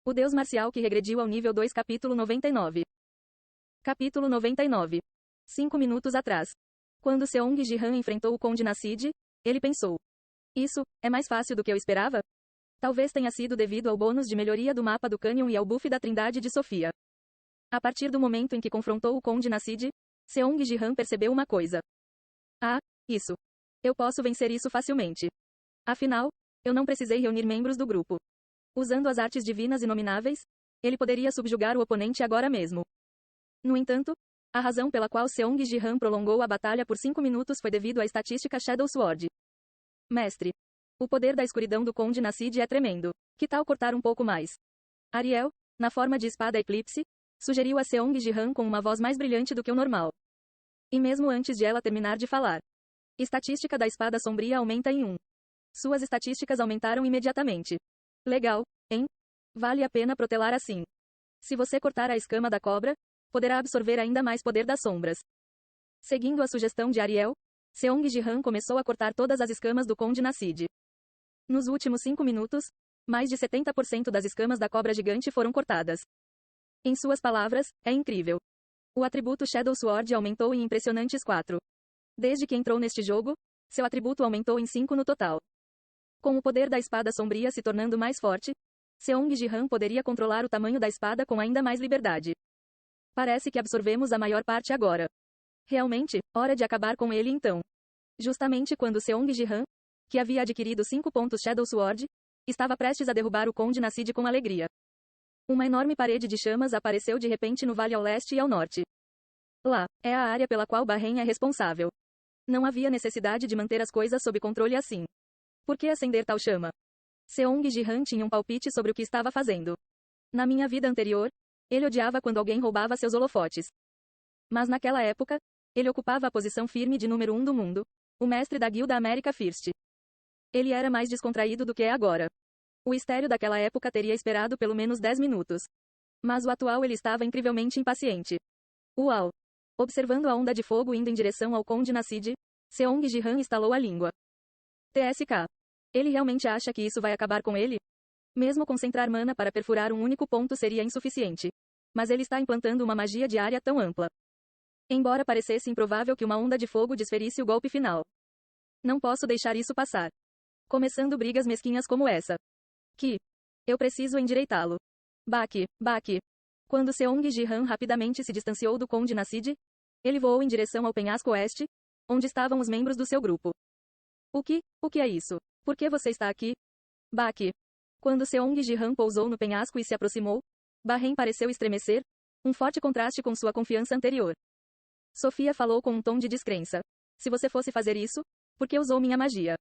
O deus marcial que regrediu ao nível 2. Capítulo 99. Capítulo 99. 5 minutos atrás. Quando Seong Ji-han enfrentou o Conde Nassid, ele pensou. Isso, é mais fácil do que eu esperava? Talvez tenha sido devido ao bônus de melhoria do mapa do Canyon e ao buff da Trindade de Sofia. A partir do momento em que confrontou o Conde Nassid, Seong Ji-han percebeu uma coisa. Ah, isso. Eu posso vencer isso facilmente. Afinal, eu não precisei reunir membros do grupo. Usando as artes divinas inomináveis, ele poderia subjugar o oponente agora mesmo. No entanto, a razão pela qual Seong Ji-han prolongou a batalha por 5 minutos foi devido à estatística Shadow Sword. Mestre. O poder da escuridão do Conde Nassid é tremendo. Que tal cortar um pouco mais? Ariel, na forma de espada eclipse, sugeriu a Seong Ji-han com uma voz mais brilhante do que o normal. E mesmo antes de ela terminar de falar. Estatística da espada sombria aumenta em 1. Suas estatísticas aumentaram imediatamente. Legal, hein? Vale a pena protelar assim. Se você cortar a escama da cobra, poderá absorver ainda mais poder das sombras. Seguindo a sugestão de Ariel, Seong Ji-han começou a cortar todas as escamas do Conde Nassid. Nos últimos 5 minutos, mais de 70% das escamas da cobra gigante foram cortadas. Em suas palavras, é incrível. O atributo Shadow Sword aumentou em impressionantes 4. Desde que entrou neste jogo, seu atributo aumentou em 5 no total. Com o poder da espada sombria se tornando mais forte, Seong Ji-han poderia controlar o tamanho da espada com ainda mais liberdade. Parece que absorvemos a maior parte agora. Realmente, hora de acabar com ele então. Justamente quando Seong Ji-han, que havia adquirido 5 pontos Shadow Sword, estava prestes a derrubar o Conde Nassid com alegria. Uma enorme parede de chamas apareceu de repente no vale ao leste e ao norte. Lá, é a área pela qual Bahrein é responsável. Não havia necessidade de manter as coisas sob controle assim. Por que acender tal chama? Seong Ji-han tinha um palpite sobre o que estava fazendo. Na minha vida anterior, ele odiava quando alguém roubava seus holofotes. Mas naquela época, ele ocupava a posição firme de número 1 do mundo, o mestre da guilda America First. Ele era mais descontraído do que é agora. O estéreo daquela época teria esperado pelo menos 10 minutos. Mas o atual ele estava incrivelmente impaciente. Uau! Observando a onda de fogo indo em direção ao Conde Nassid, Seong Ji-han estalou a língua. TSK. Ele realmente acha que isso vai acabar com ele? Mesmo concentrar mana para perfurar um único ponto seria insuficiente. Mas ele está implantando uma magia de área tão ampla. Embora parecesse improvável que uma onda de fogo desferisse o golpe final. Não posso deixar isso passar. Começando brigas mesquinhas como essa. Eu preciso endireitá-lo. Baque. Quando Seong Ji-han rapidamente se distanciou do Conde Nassid, ele voou em direção ao penhasco oeste, onde estavam os membros do seu grupo. O que é isso? Por que você está aqui? Baque. Quando Seong Ji-han pousou no penhasco e se aproximou, Bahrein pareceu estremecer, um forte contraste com sua confiança anterior. Sofia falou com um tom de descrença. Se você fosse fazer isso, por que usou minha magia?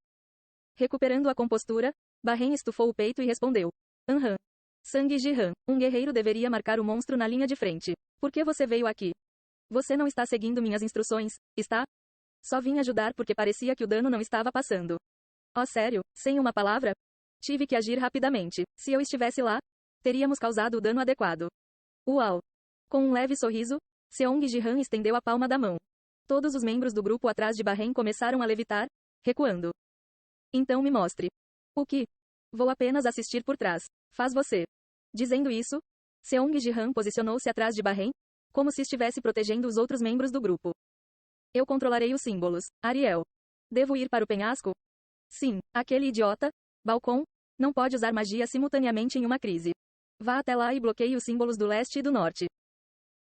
Recuperando a compostura, Bahrein estufou o peito e respondeu. Aham. Seong Ji-han, um guerreiro deveria marcar o monstro na linha de frente. Por que você veio aqui? Você não está seguindo minhas instruções, está? Só vim ajudar porque parecia que o dano não estava passando. Oh sério, sem uma palavra? Tive que agir rapidamente. Se eu estivesse lá, teríamos causado o dano adequado. Uau! Com um leve sorriso, Seong Ji-han estendeu a palma da mão. Todos os membros do grupo atrás de Bahrein começaram a levitar, recuando. Então me mostre. O que? Vou apenas assistir por trás. Faz você. Dizendo isso, Seong Ji-han posicionou-se atrás de Bahrein, como se estivesse protegendo os outros membros do grupo. Eu controlarei os símbolos. Ariel. Devo ir para o penhasco? Sim, aquele idiota, Balcon, não pode usar magia simultaneamente em uma crise. Vá até lá e bloqueie os símbolos do leste e do norte.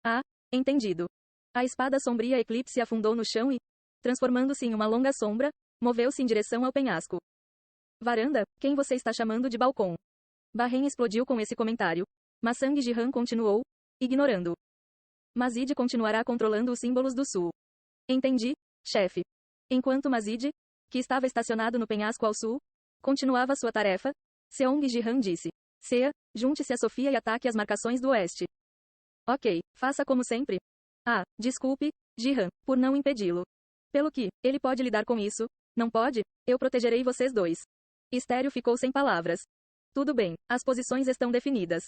Ah, entendido. A espada sombria eclipse afundou no chão e, transformando-se em uma longa sombra, moveu-se em direção ao penhasco. Varanda, quem você está chamando de Balcon? Bahrein explodiu com esse comentário. Mas Seong Ji-han continuou, ignorando. Mazid continuará controlando os símbolos do sul. Entendi, chefe. Enquanto Mazid, que estava estacionado no penhasco ao sul, continuava sua tarefa, Seong Ji-han disse. Sea, junte-se a Sofia e ataque as marcações do oeste. Ok, faça como sempre. Ah, desculpe, Ji-han, por não impedi-lo. Pelo que, ele pode lidar com isso, não pode? Eu protegerei vocês dois. Estéreo ficou sem palavras. Tudo bem, as posições estão definidas.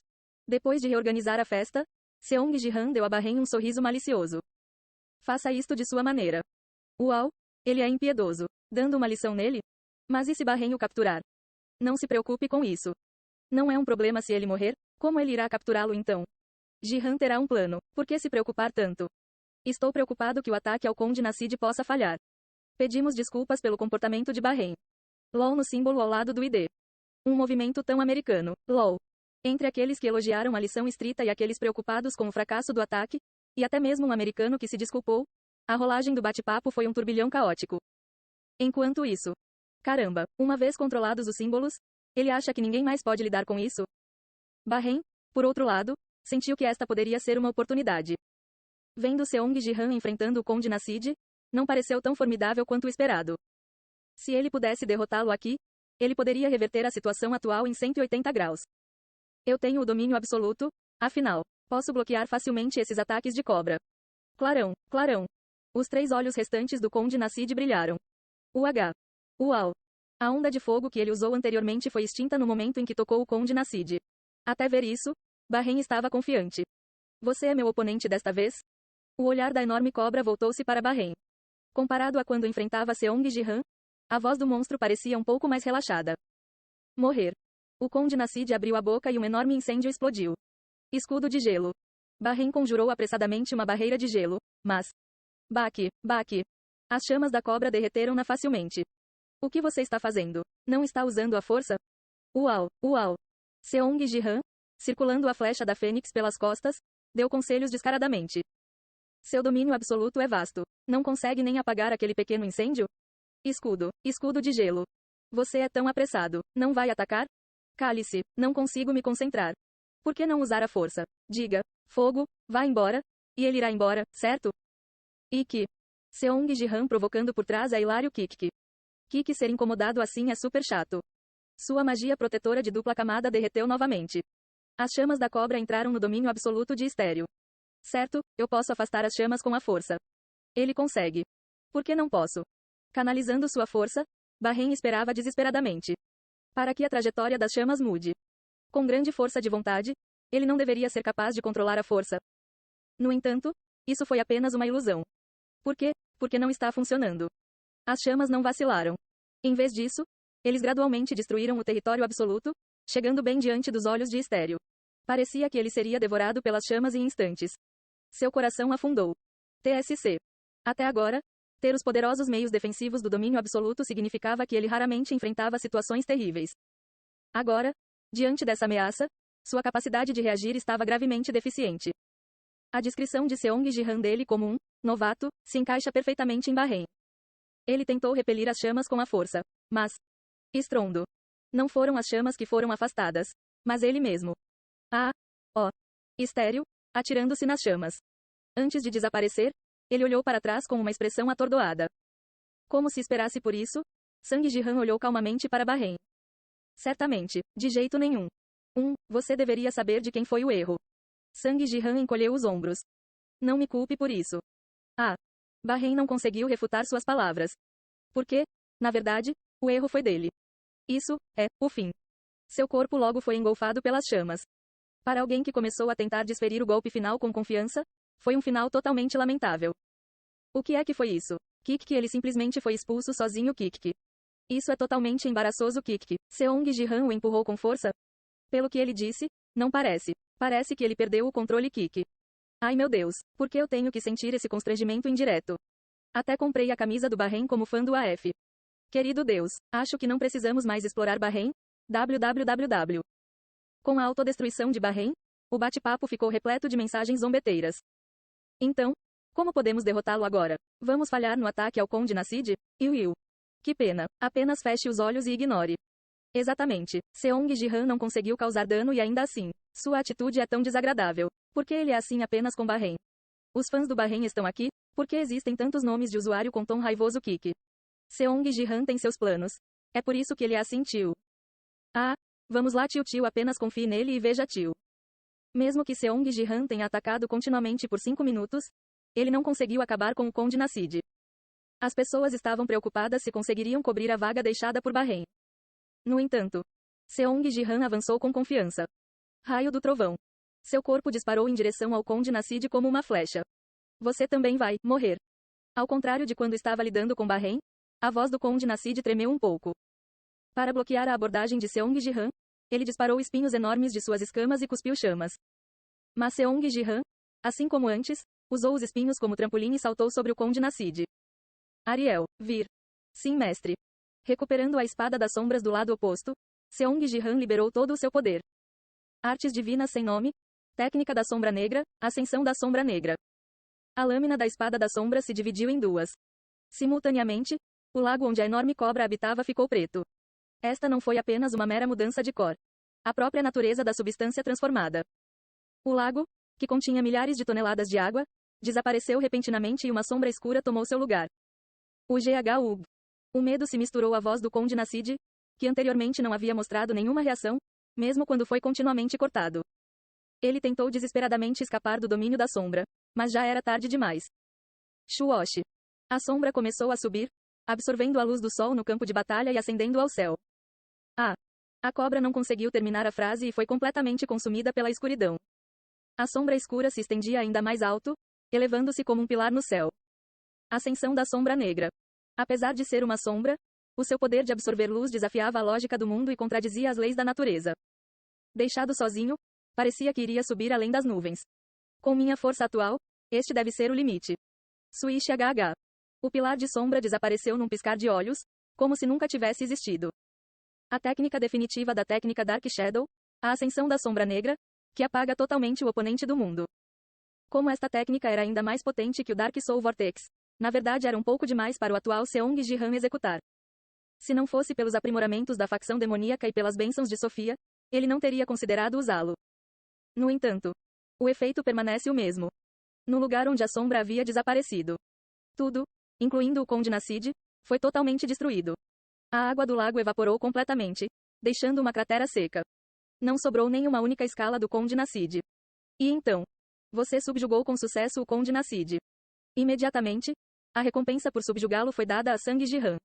Depois de reorganizar a festa, Seong Ji-han deu a Bahrein um sorriso malicioso. Faça isto de sua maneira. Uau, ele é impiedoso. Dando uma lição nele? Mas e se Bahrein o capturar? Não se preocupe com isso. Não é um problema se ele morrer, Como ele irá capturá-lo então? Jihan terá um plano. Por que se preocupar tanto? Estou preocupado que o ataque ao Conde Nassid possa falhar. Pedimos desculpas pelo comportamento de Bahrein. LOL no símbolo ao lado do ID. Um movimento tão americano. LOL. Entre aqueles que elogiaram a lição estrita e aqueles preocupados com o fracasso do ataque, e até mesmo um americano que se desculpou, a rolagem do bate-papo foi um turbilhão caótico. Enquanto isso. Caramba, uma vez controlados os símbolos, ele acha que ninguém mais pode lidar com isso? Bahrein, por outro lado, sentiu que esta poderia ser uma oportunidade. Vendo Seong Ji-han enfrentando o Conde Nassid, não pareceu tão formidável quanto o esperado. Se ele pudesse derrotá-lo aqui, ele poderia reverter a situação atual em 180 graus. Eu tenho o domínio absoluto, afinal, posso bloquear facilmente esses ataques de cobra. Clarão, clarão. Os 3 olhos restantes do Conde Nassid brilharam. Uau. A onda de fogo que ele usou anteriormente foi extinta no momento em que tocou o Conde Nassid. Até ver isso, Bahrein estava confiante. Você é meu oponente desta vez? O olhar da enorme cobra voltou-se para Bahrein. Comparado a quando enfrentava Seong Ji-han, a voz do monstro parecia um pouco mais relaxada. Morrer. O Conde Nassid abriu a boca e um enorme incêndio explodiu. Escudo de gelo. Bahrein conjurou apressadamente uma barreira de gelo, mas... Baque. As chamas da cobra derreteram-na facilmente. O que você está fazendo? Não está usando a força? Uau. Seong Ji-han, circulando a flecha da fênix pelas costas, deu conselhos descaradamente. Seu domínio absoluto é vasto. Não consegue nem apagar aquele pequeno incêndio? Escudo de gelo. Você é tão apressado. Não vai atacar? Cale-se, não consigo me concentrar. Por que não usar a força? Diga, fogo, vá embora, e ele irá embora, certo? Ikki. Seong Ji-han provocando por trás a hilário Kikki. Kikki ser incomodado assim é super chato. Sua magia protetora de dupla camada derreteu novamente. As chamas da cobra entraram no domínio absoluto de Estéreo. Certo, eu posso afastar as chamas com a força. Ele consegue. Por que não posso? Canalizando sua força, Bahrein esperava desesperadamente. Para que a trajetória das chamas mude. Com grande força de vontade, ele não deveria ser capaz de controlar a força. No entanto, isso foi apenas uma ilusão. Por quê? Porque não está funcionando. As chamas não vacilaram. Em vez disso, eles gradualmente destruíram o território absoluto, chegando bem diante dos olhos de Estéreo. Parecia que ele seria devorado pelas chamas em instantes. Seu coração afundou. TSC. Até agora, ter os poderosos meios defensivos do domínio absoluto significava que ele raramente enfrentava situações terríveis. Agora, diante dessa ameaça, sua capacidade de reagir estava gravemente deficiente. A descrição de Seong Ji-han dele como um novato se encaixa perfeitamente em Bahrein. Ele tentou repelir as chamas com a força, mas estrondo. Não foram as chamas que foram afastadas, mas ele mesmo. Estéreo, atirando-se nas chamas. Antes de desaparecer, ele olhou para trás com uma expressão atordoada. Como se esperasse por isso, Sang Ji-han olhou calmamente para Bahrein. Certamente, de jeito nenhum. Você deveria saber de quem foi o erro. Sang Ji-han encolheu os ombros. Não me culpe por isso. Bahrein não conseguiu refutar suas palavras. Porque, na verdade, o erro foi dele. Isso é o fim. Seu corpo logo foi engolfado pelas chamas. Para alguém que começou a tentar desferir o golpe final com confiança, foi um final totalmente lamentável. O que é que foi isso? Kikki ele simplesmente foi expulso sozinho Kikki. Isso é totalmente embaraçoso Kikki. Seong Ji-han o empurrou com força? Pelo que ele disse, não parece. Parece que ele perdeu o controle Kikki. Ai meu Deus, por que eu tenho que sentir esse constrangimento indireto? Até comprei a camisa do Bahrein como fã do AF. Querido Deus, acho que não precisamos mais explorar Bahrein. www. Com a autodestruição de Bahrein, o bate-papo ficou repleto de mensagens zombeteiras. Então, como podemos derrotá-lo agora? Vamos falhar no ataque ao Conde Nassid? Iu. Que pena. Apenas feche os olhos e ignore. Exatamente. Seong Ji-han não conseguiu causar dano e ainda assim, sua atitude é tão desagradável. Por que ele é assim apenas com Bahrein? Os fãs do Bahrein estão aqui? Por que existem tantos nomes de usuário com tom raivoso Kikki? Seong Ji-han tem seus planos. É por isso que ele é assim tio. Vamos lá tio apenas confie nele e veja tio. Mesmo que Seong Ji-han tenha atacado continuamente por 5 minutos, ele não conseguiu acabar com o Conde Nassid. As pessoas estavam preocupadas se conseguiriam cobrir a vaga deixada por Bahrein. No entanto, Seong Ji-han avançou com confiança. Raio do trovão. Seu corpo disparou em direção ao Conde Nassid como uma flecha. Você também vai morrer. Ao contrário de quando estava lidando com Bahrein, a voz do Conde Nassid tremeu um pouco. Para bloquear a abordagem de Seong Ji-han, ele disparou espinhos enormes de suas escamas e cuspiu chamas. Mas Seong Ji-han, assim como antes, usou os espinhos como trampolim e saltou sobre o Conde Nassid. Ariel, vir. Sim, mestre. Recuperando a espada das sombras do lado oposto, Seong Ji-han liberou todo o seu poder. Artes divinas sem nome, técnica da sombra negra, ascensão da sombra negra. A lâmina da espada da sombra se dividiu em duas. Simultaneamente, o lago onde a enorme cobra habitava ficou preto. Esta não foi apenas uma mera mudança de cor. A própria natureza da substância transformada. O lago, que continha milhares de toneladas de água, desapareceu repentinamente e uma sombra escura tomou seu lugar. O GHUG. O medo se misturou à voz do Conde Nassid, que anteriormente não havia mostrado nenhuma reação, mesmo quando foi continuamente cortado. Ele tentou desesperadamente escapar do domínio da sombra, mas já era tarde demais. Shuoshi. A sombra começou a subir, absorvendo a luz do sol no campo de batalha e ascendendo ao céu. A cobra não conseguiu terminar a frase e foi completamente consumida pela escuridão. A sombra escura se estendia ainda mais alto, elevando-se como um pilar no céu. Ascensão da sombra negra. Apesar de ser uma sombra, o seu poder de absorver luz desafiava a lógica do mundo e contradizia as leis da natureza. Deixado sozinho, parecia que iria subir além das nuvens. Com minha força atual, este deve ser o limite. Swish HH. O pilar de sombra desapareceu num piscar de olhos, como se nunca tivesse existido. A técnica definitiva da técnica Dark Shadow, a ascensão da sombra negra, que apaga totalmente o oponente do mundo. Como esta técnica era ainda mais potente que o Dark Soul Vortex, na verdade era um pouco demais para o atual Seong Ji-han executar. Se não fosse pelos aprimoramentos da facção demoníaca e pelas bênçãos de Sofia, ele não teria considerado usá-lo. No entanto, o efeito permanece o mesmo. No lugar onde a sombra havia desaparecido, tudo, incluindo o Conde Nassid, foi totalmente destruído. A água do lago evaporou completamente, deixando uma cratera seca. Não sobrou nem uma única escala do Conde Nassid. E então, você subjugou com sucesso o Conde Nassid. Imediatamente, a recompensa por subjugá-lo foi dada a Sang Ji-han.